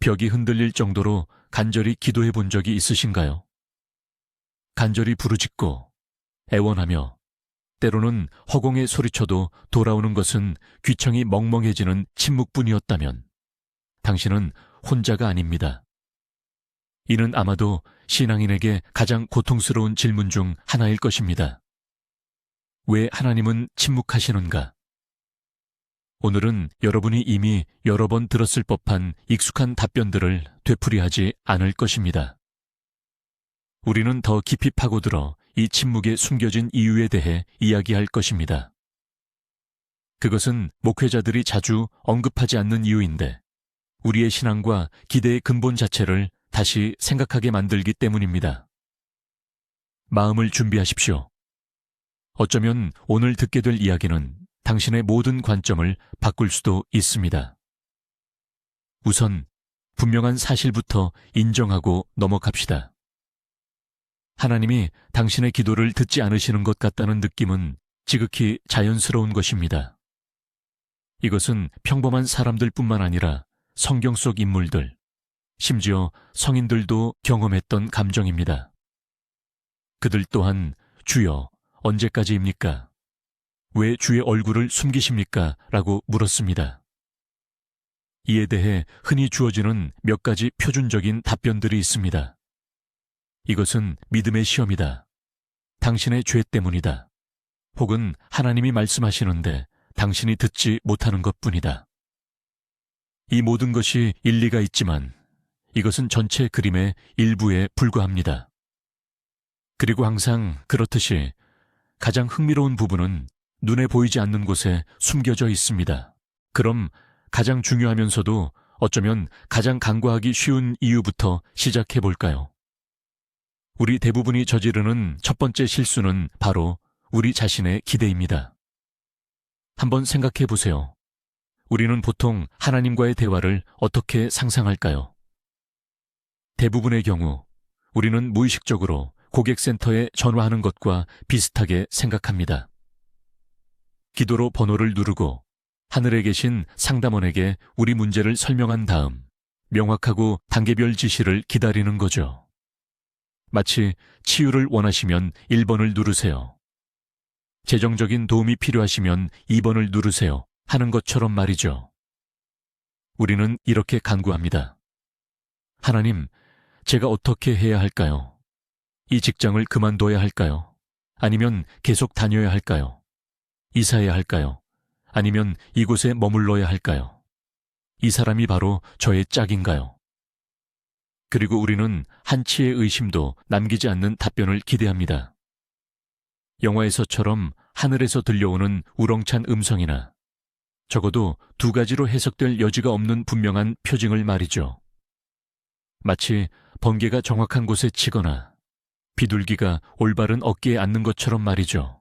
벽이 흔들릴 정도로 간절히 기도해 본 적이 있으신가요? 간절히 부르짖고 애원하며 때로는 허공에 소리쳐도 돌아오는 것은 귀청이 멍멍해지는 침묵뿐이었다면 당신은 혼자가 아닙니다. 이는 아마도 신앙인에게 가장 고통스러운 질문 중 하나일 것입니다. 왜 하나님은 침묵하시는가? 오늘은 여러분이 이미 여러 번 들었을 법한 익숙한 답변들을 되풀이하지 않을 것입니다. 우리는 더 깊이 파고들어 이 침묵에 숨겨진 이유에 대해 이야기할 것입니다. 그것은 목회자들이 자주 언급하지 않는 이유인데 우리의 신앙과 기대의 근본 자체를 다시 생각하게 만들기 때문입니다. 마음을 준비하십시오. 어쩌면 오늘 듣게 될 이야기는 당신의 모든 관점을 바꿀 수도 있습니다. 우선 분명한 사실부터 인정하고 넘어갑시다. 하나님이 당신의 기도를 듣지 않으시는 것 같다는 느낌은 지극히 자연스러운 것입니다. 이것은 평범한 사람들뿐만 아니라 성경 속 인물들, 심지어 성인들도 경험했던 감정입니다. 그들 또한 주여, 언제까지입니까? 왜 주의 얼굴을 숨기십니까? 라고 물었습니다. 이에 대해 흔히 주어지는 몇 가지 표준적인 답변들이 있습니다. 이것은 믿음의 시험이다. 당신의 죄 때문이다. 혹은 하나님이 말씀하시는데 당신이 듣지 못하는 것뿐이다. 이 모든 것이 일리가 있지만 이것은 전체 그림의 일부에 불과합니다. 그리고 항상 그렇듯이 가장 흥미로운 부분은 눈에 보이지 않는 곳에 숨겨져 있습니다. 그럼 가장 중요하면서도 어쩌면 가장 간과하기 쉬운 이유부터 시작해 볼까요? 우리 대부분이 저지르는 첫 번째 실수는 바로 우리 자신의 기대입니다. 한번 생각해 보세요. 우리는 보통 하나님과의 대화를 어떻게 상상할까요? 대부분의 경우 우리는 무의식적으로 고객센터에 전화하는 것과 비슷하게 생각합니다. 기도로 번호를 누르고 하늘에 계신 상담원에게 우리 문제를 설명한 다음 명확하고 단계별 지시를 기다리는 거죠. 마치 치유를 원하시면 1번을 누르세요. 재정적인 도움이 필요하시면 2번을 누르세요 하는 것처럼 말이죠. 우리는 이렇게 간구합니다. 하나님, 제가 어떻게 해야 할까요? 이 직장을 그만둬야 할까요? 아니면 계속 다녀야 할까요? 이사해야 할까요? 아니면 이곳에 머물러야 할까요? 이 사람이 바로 저의 짝인가요? 그리고 우리는 한치의 의심도 남기지 않는 답변을 기대합니다. 영화에서처럼 하늘에서 들려오는 우렁찬 음성이나 적어도 두 가지로 해석될 여지가 없는 분명한 표징을 말이죠. 마치 번개가 정확한 곳에 치거나 비둘기가 올바른 어깨에 앉는 것처럼 말이죠.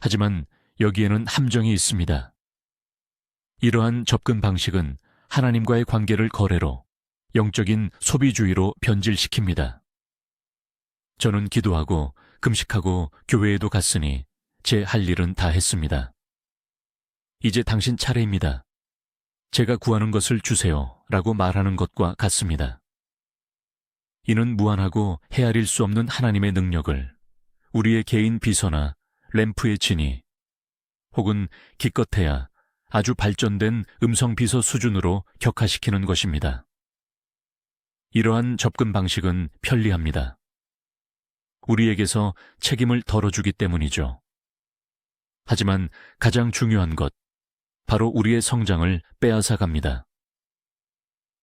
하지만 여기에는 함정이 있습니다. 이러한 접근 방식은 하나님과의 관계를 거래로 영적인 소비주의로 변질시킵니다. 저는 기도하고 금식하고 교회에도 갔으니 제 할 일은 다 했습니다. 이제 당신 차례입니다. 제가 구하는 것을 주세요 라고 말하는 것과 같습니다. 이는 무한하고 헤아릴 수 없는 하나님의 능력을 우리의 개인 비서나 램프의 진이 혹은 기껏해야 아주 발전된 음성 비서 수준으로 격화시키는 것입니다. 이러한 접근 방식은 편리합니다. 우리에게서 책임을 덜어주기 때문이죠. 하지만 가장 중요한 것, 바로 우리의 성장을 빼앗아 갑니다.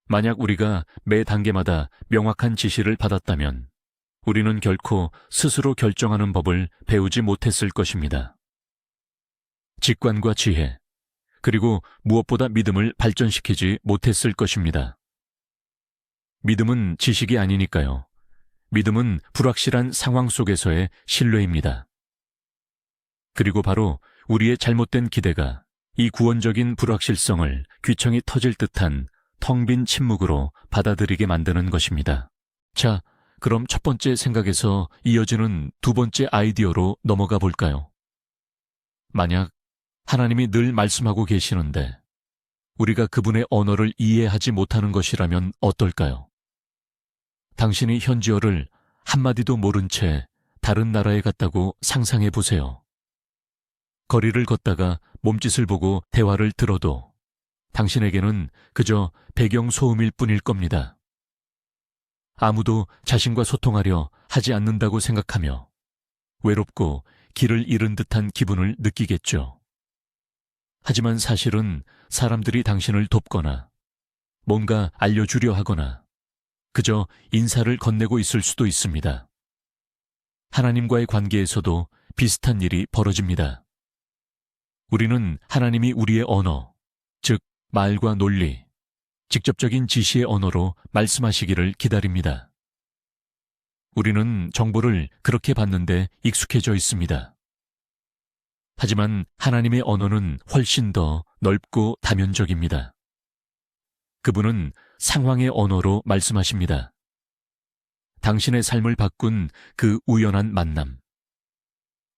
만약 우리가 매 단계마다 명확한 지시를 받았다면 우리는 결코 스스로 결정하는 법을 배우지 못했을 것입니다. 직관과 지혜, 그리고 무엇보다 믿음을 발전시키지 못했을 것입니다. 믿음은 지식이 아니니까요. 믿음은 불확실한 상황 속에서의 신뢰입니다. 그리고 바로 우리의 잘못된 기대가 이 구원적인 불확실성을 귀청이 터질 듯한 텅 빈 침묵으로 받아들이게 만드는 것입니다. 자, 그럼 첫 번째 생각에서 이어지는 두 번째 아이디어로 넘어가 볼까요? 만약 하나님이 늘 말씀하고 계시는데 우리가 그분의 언어를 이해하지 못하는 것이라면 어떨까요? 당신이 현지어를 한마디도 모른 채 다른 나라에 갔다고 상상해 보세요. 거리를 걷다가 몸짓을 보고 대화를 들어도 당신에게는 그저 배경 소음일 뿐일 겁니다. 아무도 자신과 소통하려 하지 않는다고 생각하며 외롭고 길을 잃은 듯한 기분을 느끼겠죠. 하지만 사실은 사람들이 당신을 돕거나 뭔가 알려주려 하거나 그저 인사를 건네고 있을 수도 있습니다. 하나님과의 관계에서도 비슷한 일이 벌어집니다. 우리는 하나님이 우리의 언어, 즉 말과 논리, 직접적인 지시의 언어로 말씀하시기를 기다립니다. 우리는 정보를 그렇게 받는데 익숙해져 있습니다. 하지만 하나님의 언어는 훨씬 더 넓고 다면적입니다. 그분은 상황의 언어로 말씀하십니다. 당신의 삶을 바꾼 그 우연한 만남.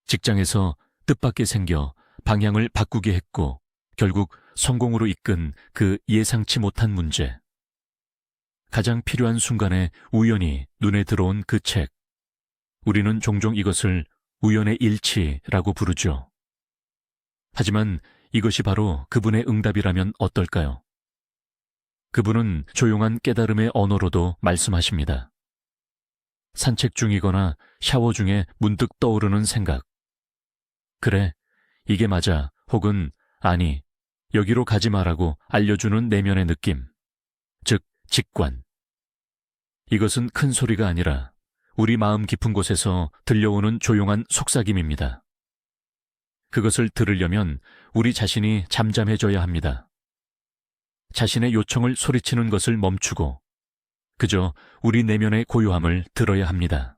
직장에서 뜻밖의 생겨 방향을 바꾸게 했고 결국 성공으로 이끈 그 예상치 못한 문제. 가장 필요한 순간에 우연히 눈에 들어온 그 책. 우리는 종종 이것을 우연의 일치라고 부르죠. 하지만 이것이 바로 그분의 응답이라면 어떨까요? 그분은 조용한 깨달음의 언어로도 말씀하십니다. 산책 중이거나 샤워 중에 문득 떠오르는 생각. 그래, 이게 맞아. 혹은 아니, 여기로 가지 마라고 알려주는 내면의 느낌. 즉, 직관. 이것은 큰 소리가 아니라 우리 마음 깊은 곳에서 들려오는 조용한 속삭임입니다. 그것을 들으려면 우리 자신이 잠잠해져야 합니다. 자신의 요청을 소리치는 것을 멈추고 그저 우리 내면의 고요함을 들어야 합니다.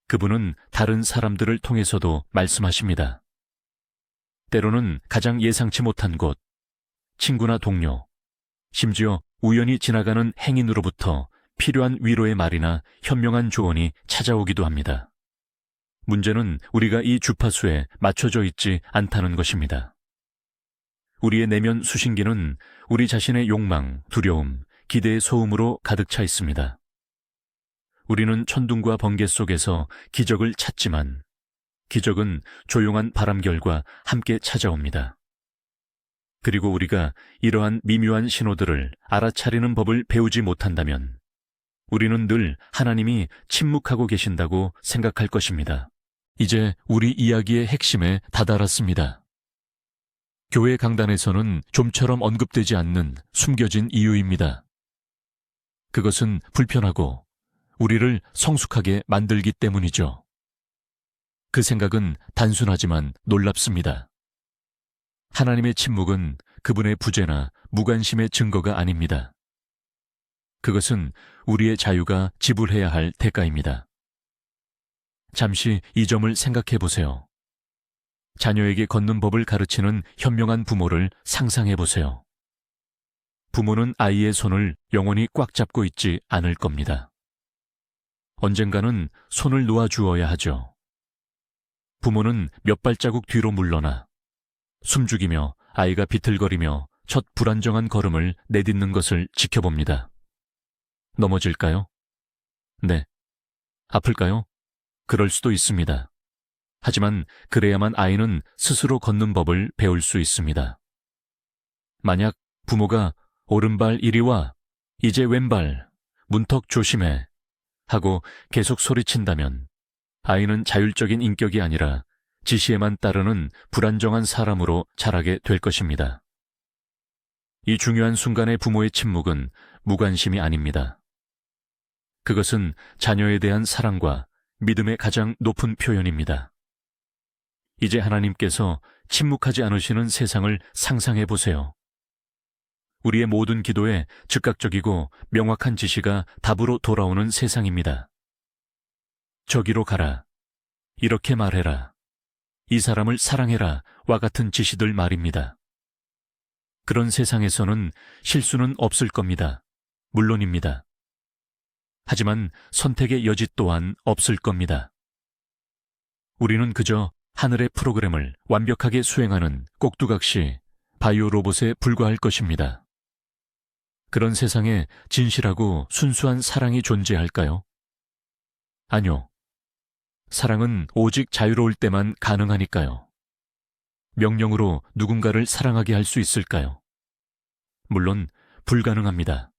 그분은 다른 사람들을 통해서도 말씀하십니다. 때로는 가장 예상치 못한 곳, 친구나 동료, 심지어 우연히 지나가는 행인으로부터 필요한 위로의 말이나 현명한 조언이 찾아오기도 합니다. 문제는 우리가 이 주파수에 맞춰져 있지 않다는 것입니다. 우리의 내면 수신기는 우리 자신의 욕망, 두려움, 기대의 소음으로 가득 차 있습니다. 우리는 천둥과 번개 속에서 기적을 찾지만 기적은 조용한 바람결과 함께 찾아옵니다. 그리고 우리가 이러한 미묘한 신호들을 알아차리는 법을 배우지 못한다면 우리는 늘 하나님이 침묵하고 계신다고 생각할 것입니다. 이제 우리 이야기의 핵심에 다다랐습니다. 교회 강단에서는 좀처럼 언급되지 않는 숨겨진 이유입니다. 그것은 불편하고 우리를 성숙하게 만들기 때문이죠. 그 생각은 단순하지만 놀랍습니다. 하나님의 침묵은 그분의 부재나 무관심의 증거가 아닙니다. 그것은 우리의 자유가 지불해야 할 대가입니다. 잠시 이 점을 생각해 보세요. 자녀에게 걷는 법을 가르치는 현명한 부모를 상상해 보세요. 부모는 아이의 손을 영원히 꽉 잡고 있지 않을 겁니다. 언젠가는 손을 놓아주어야 하죠. 부모는 몇 발자국 뒤로 물러나 숨죽이며 아이가 비틀거리며 첫 불안정한 걸음을 내딛는 것을 지켜봅니다. 넘어질까요? 네. 아플까요? 그럴 수도 있습니다. 하지만 그래야만 아이는 스스로 걷는 법을 배울 수 있습니다. 만약 부모가 오른발 이리 와, 이제 왼발, 문턱 조심해 하고 계속 소리친다면 아이는 자율적인 인격이 아니라 지시에만 따르는 불안정한 사람으로 자라게 될 것입니다. 이 중요한 순간의 부모의 침묵은 무관심이 아닙니다. 그것은 자녀에 대한 사랑과 믿음의 가장 높은 표현입니다. 이제 하나님께서 침묵하지 않으시는 세상을 상상해 보세요. 우리의 모든 기도에 즉각적이고 명확한 지시가 답으로 돌아오는 세상입니다. 저기로 가라. 이렇게 말해라. 이 사람을 사랑해라. 와 같은 지시들 말입니다. 그런 세상에서는 실수는 없을 겁니다. 물론입니다. 하지만 선택의 여지 또한 없을 겁니다. 우리는 그저 하늘의 프로그램을 완벽하게 수행하는 꼭두각시 바이오 로봇에 불과할 것입니다. 그런 세상에 진실하고 순수한 사랑이 존재할까요? 아니요. 사랑은 오직 자유로울 때만 가능하니까요. 명령으로 누군가를 사랑하게 할 수 있을까요? 물론 불가능합니다.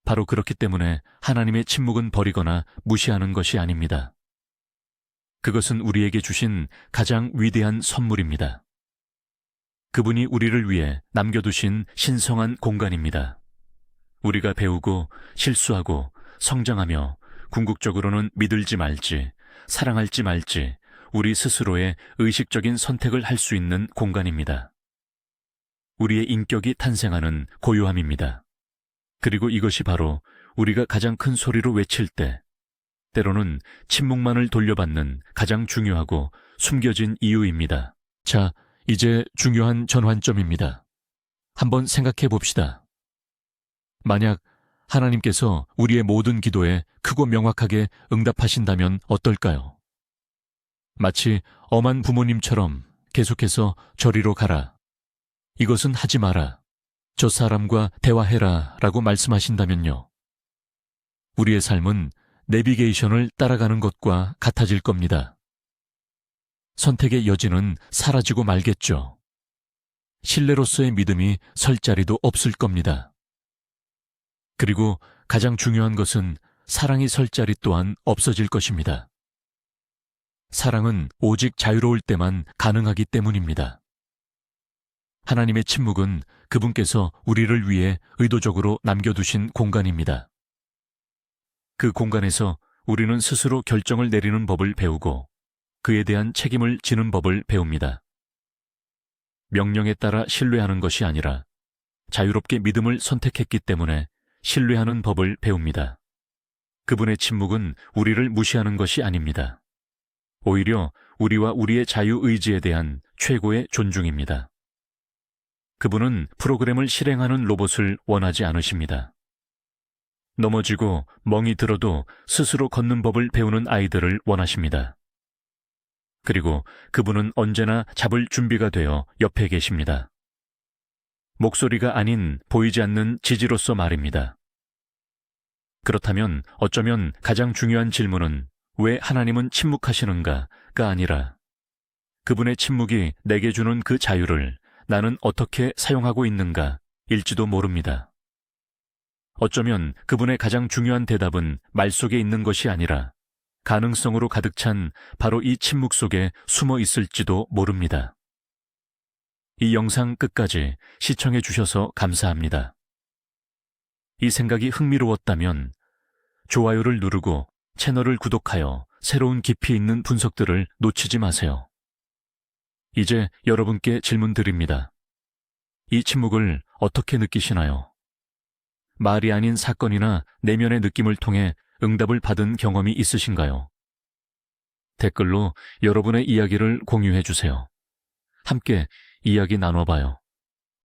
바로 그렇기 때문에 하나님의 침묵은 버리거나 무시하는 것이 아닙니다. 그것은 우리에게 주신 가장 위대한 선물입니다. 그분이 우리를 위해 남겨두신 신성한 공간입니다. 우리가 배우고 실수하고 성장하며 궁극적으로는 믿을지 말지, 사랑할지 말지 우리 스스로의 의식적인 선택을 할 수 있는 공간입니다. 우리의 인격이 탄생하는 고요함입니다. 그리고 이것이 바로 우리가 가장 큰 소리로 외칠 때, 때로는 침묵만을 돌려받는 가장 중요하고 숨겨진 이유입니다. 자, 이제 중요한 전환점입니다. 한번 생각해 봅시다. 만약 하나님께서 우리의 모든 기도에 크고 명확하게 응답하신다면 어떨까요? 마치 엄한 부모님처럼 계속해서 저리로 가라, 이것은 하지 마라, 저 사람과 대화해라 라고 말씀하신다면요. 우리의 삶은 내비게이션을 따라가는 것과 같아질 겁니다. 선택의 여지는 사라지고 말겠죠. 신뢰로서의 믿음이 설 자리도 없을 겁니다. 그리고 가장 중요한 것은 사랑이 설 자리 또한 없어질 것입니다. 사랑은 오직 자유로울 때만 가능하기 때문입니다. 하나님의 침묵은 그분께서 우리를 위해 의도적으로 남겨두신 공간입니다. 그 공간에서 우리는 스스로 결정을 내리는 법을 배우고 그에 대한 책임을 지는 법을 배웁니다. 명령에 따라 신뢰하는 것이 아니라 자유롭게 믿음을 선택했기 때문에 신뢰하는 법을 배웁니다. 그분의 침묵은 우리를 무시하는 것이 아닙니다. 오히려 우리와 우리의 자유의지에 대한 최고의 존중입니다. 그분은 프로그램을 실행하는 로봇을 원하지 않으십니다. 넘어지고 멍이 들어도 스스로 걷는 법을 배우는 아이들을 원하십니다. 그리고 그분은 언제나 잡을 준비가 되어 옆에 계십니다. 목소리가 아닌 보이지 않는 지지로서 말입니다. 그렇다면 어쩌면 가장 중요한 질문은 왜 하나님은 침묵하시는가가 아니라 그분의 침묵이 내게 주는 그 자유를 나는 어떻게 사용하고 있는가 일지도 모릅니다. 어쩌면 그분의 가장 중요한 대답은 말 속에 있는 것이 아니라 가능성으로 가득 찬 바로 이 침묵 속에 숨어 있을지도 모릅니다. 이 영상 끝까지 시청해 주셔서 감사합니다. 이 생각이 흥미로웠다면 좋아요를 누르고 채널을 구독하여 새로운 깊이 있는 분석들을 놓치지 마세요. 이제 여러분께 질문 드립니다. 이 침묵을 어떻게 느끼시나요? 말이 아닌 사건이나 내면의 느낌을 통해 응답을 받은 경험이 있으신가요? 댓글로 여러분의 이야기를 공유해 주세요. 함께 이야기 나눠봐요.